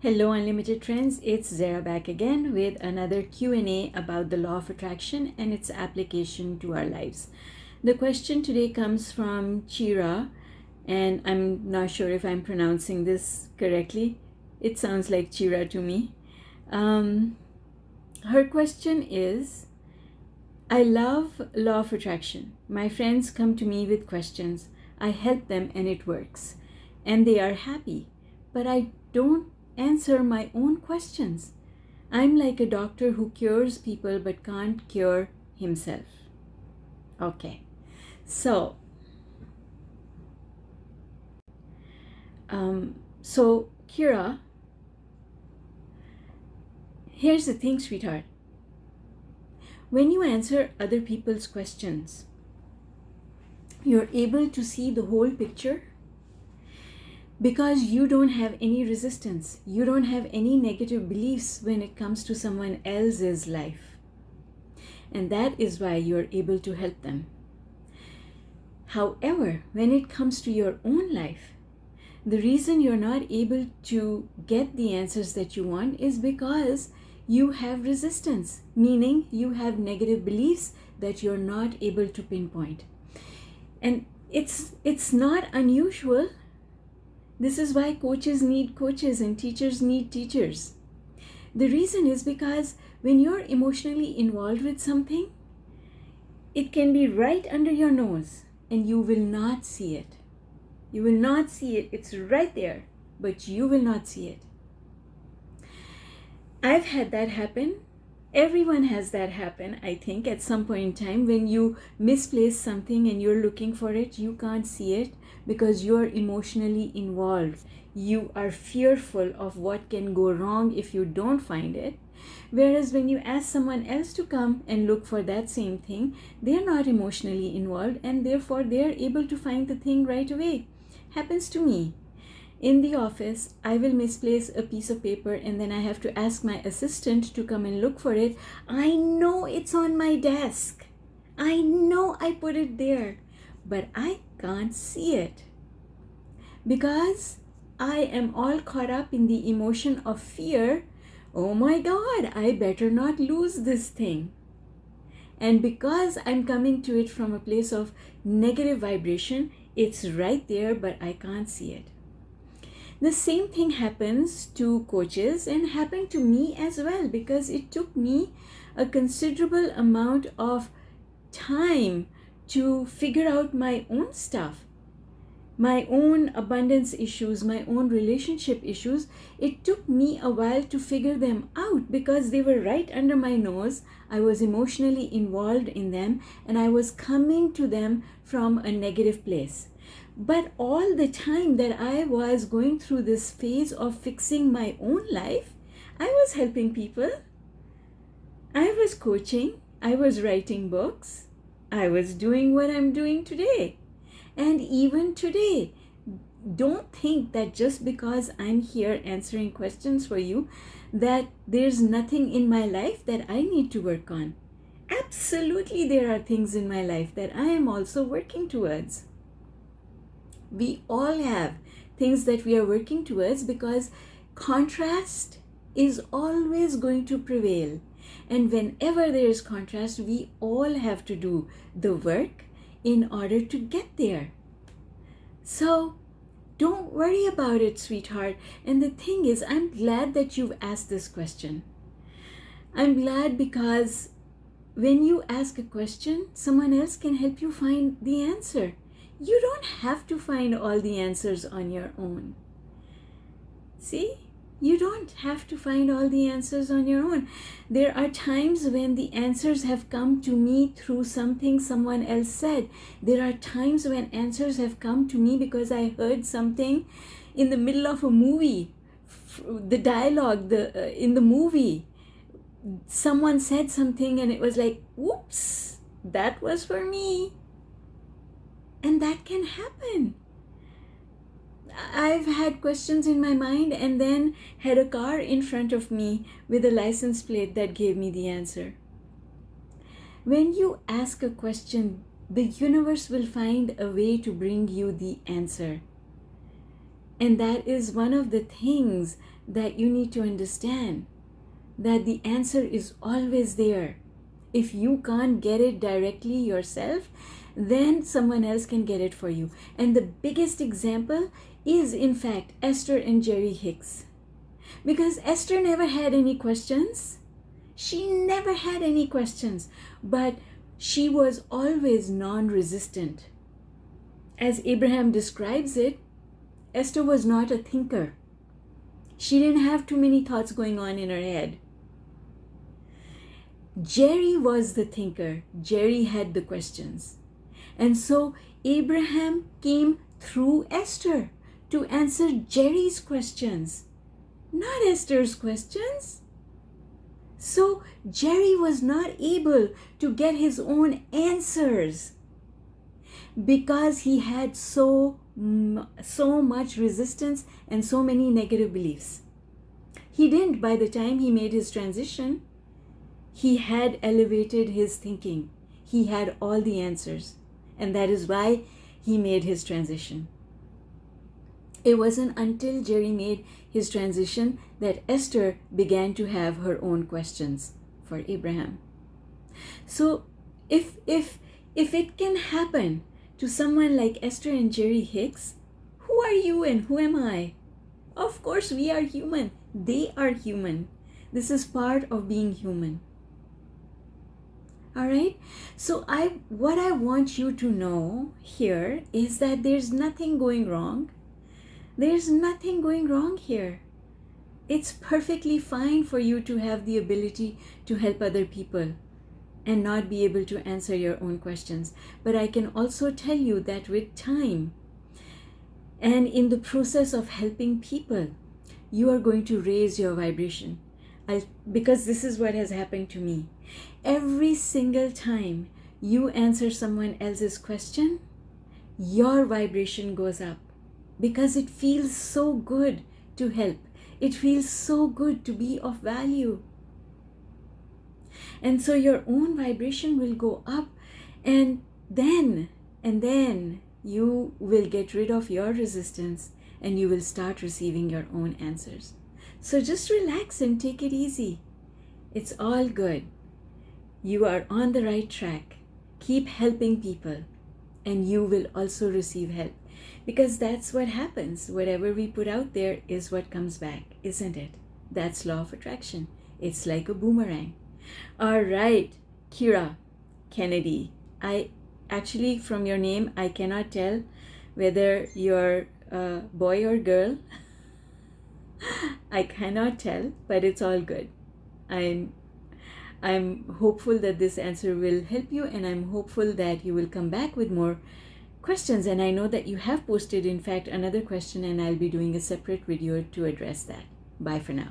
Hello Unlimited Friends, it's Zara back again with another Q&A about the law of attraction and its application to our lives. The question today comes from Chira, and I'm not sure if I'm pronouncing this correctly. It sounds like Chira to me. Her question is, I love law of attraction. My friends come to me with questions. I help them and it works. And they are happy. But I don't answer my own questions. I'm like a doctor who cures people but can't cure himself. Okay, so Kira, here's the thing, sweetheart. When you answer other people's questions, you're able to see the whole picture because you don't have any resistance. You don't have any negative beliefs when it comes to someone else's life. And that is why you're able to help them. However, when it comes to your own life, the reason you're not able to get the answers that you want is because you have resistance, meaning you have negative beliefs that you're not able to pinpoint. And it's not unusual. This is why coaches need coaches and teachers need teachers. The reason is because when you're emotionally involved with something, it can be right under your nose and you will not see it. You will not see it. It's right there, but you will not see it. I've had that happen. Everyone has that happen, I think, at some point in time. When you misplace something and you're looking for it, you can't see it because you're emotionally involved. You are fearful of what can go wrong if you don't find it. Whereas when you ask someone else to come and look for that same thing, they're not emotionally involved and therefore they're able to find the thing right away. Happens to me. In the office, I will misplace a piece of paper and then I have to ask my assistant to come and look for it. I know it's on my desk. I know I put it there, but I can't see it because I am all caught up in the emotion of fear. Oh my God, I better not lose this thing. And because I'm coming to it from a place of negative vibration, it's right there, but I can't see it. The same thing happens to coaches and happened to me as well because it took me a considerable amount of time to figure out my own stuff, my own abundance issues, my own relationship issues. It took me a while to figure them out because they were right under my nose. I was emotionally involved in them and I was coming to them from a negative place. But all the time that I was going through this phase of fixing my own life, I was helping people. I was coaching. I was writing books. I was doing what I'm doing today. And even today, don't think that just because I'm here answering questions for you, that there's nothing in my life that I need to work on. Absolutely, there are things in my life that I am also working towards. We all have things that we are working towards because contrast is always going to prevail. And whenever there is contrast, we all have to do the work in order to get there. So don't worry about it, sweetheart. And the thing is, I'm glad that you've asked this question. I'm glad because when you ask a question, someone else can help you find the answer. You don't have to find all the answers on your own. See? You don't have to find all the answers on your own. There are times when the answers have come to me through something someone else said. There are times when answers have come to me because I heard something in the middle of a movie. The dialogue in the movie. Someone said something and it was like, whoops, that was for me. And that can happen. I've had questions in my mind and then had a car in front of me with a license plate that gave me the answer. When you ask a question, the universe will find a way to bring you the answer. And that is one of the things that you need to understand, that the answer is always there. If you can't get it directly yourself, then someone else can get it for you. And the biggest example is, in fact, Esther and Jerry Hicks. Because Esther never had any questions. She never had any questions, but she was always non-resistant. As Abraham describes it, Esther was not a thinker. She didn't have too many thoughts going on in her head. Jerry was the thinker. Jerry had the questions. And so Abraham came through Esther to answer Jerry's questions, not Esther's questions. So Jerry was not able to get his own answers because he had so much resistance and so many negative beliefs. He didn't by the time he made his transition. He had elevated his thinking. He had all the answers. And that is why he made his transition. It wasn't until Jerry made his transition that Esther began to have her own questions for Abraham. So if it can happen to someone like Esther and Jerry Hicks, who are you and who am I? Of course we are human. They are human. This is part of being human. All right. So what I want you to know here is that there's nothing going wrong. There's nothing going wrong here. It's perfectly fine for you to have the ability to help other people and not be able to answer your own questions. But I can also tell you that with time and in the process of helping people, you are going to raise your vibration. Because this is what has happened to me. Every single time you answer someone else's question, your vibration goes up because it feels so good to help. It feels so good to be of value. And so your own vibration will go up, and then you will get rid of your resistance and you will start receiving your own answers. So just relax and take it easy. It's all good. You are on the right track. Keep helping people and you will also receive help. Because that's what happens. Whatever we put out there is what comes back, isn't it? That's law of attraction. It's like a boomerang. All right, Chira Kennedy. I actually, from your name, I cannot tell whether you're a boy or girl. I cannot tell, but it's all good. I'm hopeful that this answer will help you, and I'm hopeful that you will come back with more questions. And I know that you have posted, in fact, another question, and I'll be doing a separate video to address that. Bye for now.